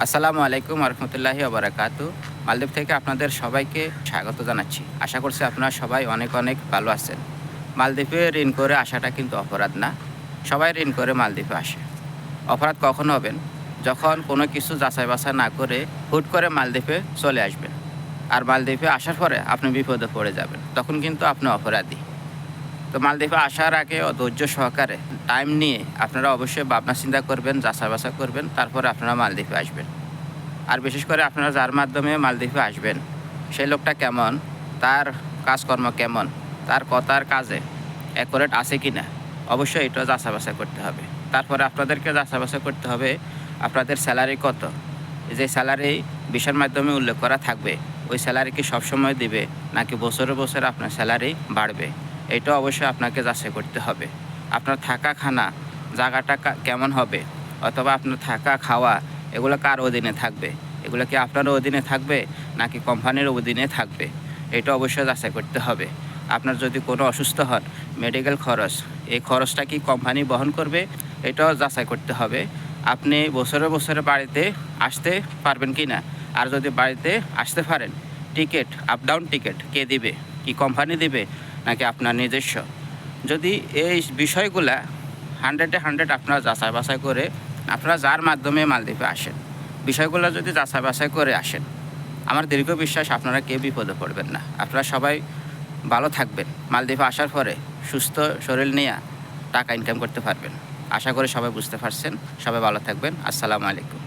আসসালামু আলাইকুম রহমতুল্লাহি ওবারাকাতু। মালদ্বীপ থেকে আপনাদের সবাইকে স্বাগত জানাচ্ছি। আশা করছি আপনারা সবাই অনেক অনেক ভালো আছেন। মালদ্বীপে ঋণ করে আসাটা কিন্তু অপরাধ না। সবাই ঋণ করে মালদ্বীপে আসে। অপরাধ কখন হবেন? যখন কোনো কিছু যাচাই বাছাই না করে হুট করে মালদ্বীপে চলে আসবেন। আর মালদ্বীপে আসার পরে আপনি বিপদে পড়ে যাবেন। তখন কিন্তু আপনি অপরাধী। তো মালদ্বীপে আসার আগে ধৈর্য সহকারে টাইম নিয়ে আপনারা অবশ্যই ভাবনা চিন্তা করবেন, যাচাই বাছাই করবেন, তারপরে আপনারা মালদ্বীপে আসবেন। আর বিশেষ করে আপনারা যার মাধ্যমে মালদ্বীপে আসবেন, সেই লোকটা কেমন, তার কাজকর্ম কেমন, তার কথার কাজে অ্যাকুরেট আছে কি না, অবশ্যই এটা যাচাই বাছাই করতে হবে। তারপরে আপনাদেরকে যাচাই বাছাই করতে হবে আপনাদের স্যালারি কত। যে স্যালারি ভিসার মাধ্যমে উল্লেখ করা থাকবে, ওই স্যালারি কি সবসময় দিবে নাকি বছরে বছরে আপনার স্যালারি বাড়বে, এটা অবশ্যই আপনাকে যাচাই করতে হবে। আপনার থাকা খানা জায়গাটা কেমন হবে, অথবা আপনার থাকা খাওয়া এগুলো কার অধীনে থাকবে, এগুলো কি আপনার অধীনে থাকবে নাকি কোম্পানির অধীনে থাকবে, এটা অবশ্যই যাচাই করতে হবে। আপনার যদি কোনো অসুস্থ হন, মেডিকেল খরচ, এই খরচটা কি কোম্পানি বহন করবে, এটাও যাচাই করতে হবে। আপনি বছরে বছরে বাড়িতে আসতে পারবেন কি না, আর যদি বাড়িতে আসতে পারেন, টিকিট আপ ডাউন টিকিট কে দিবে, কি কোম্পানি দিবে নাকি আপনার নিজস্ব। যদি এই বিষয়গুলা 100-100 আপনারা যাচাই বাছাই করে আপনারা যার মাধ্যমে মালদ্বীপে আসেন, বিষয়গুলো যদি যাচাই বাছাই করে আসেন, আমার দীর্ঘ বিশ্বাস আপনারা কেউ বিপদে পড়বেন না। আপনারা সবাই ভালো থাকবেন। মালদ্বীপে আসার পরে সুস্থ শরীর নিয়ে টাকা ইনকাম করতে পারবেন। আশা করি সবাই বুঝতে পারছেন। সবাই ভালো থাকবেন। আসসালামু আলাইকুম।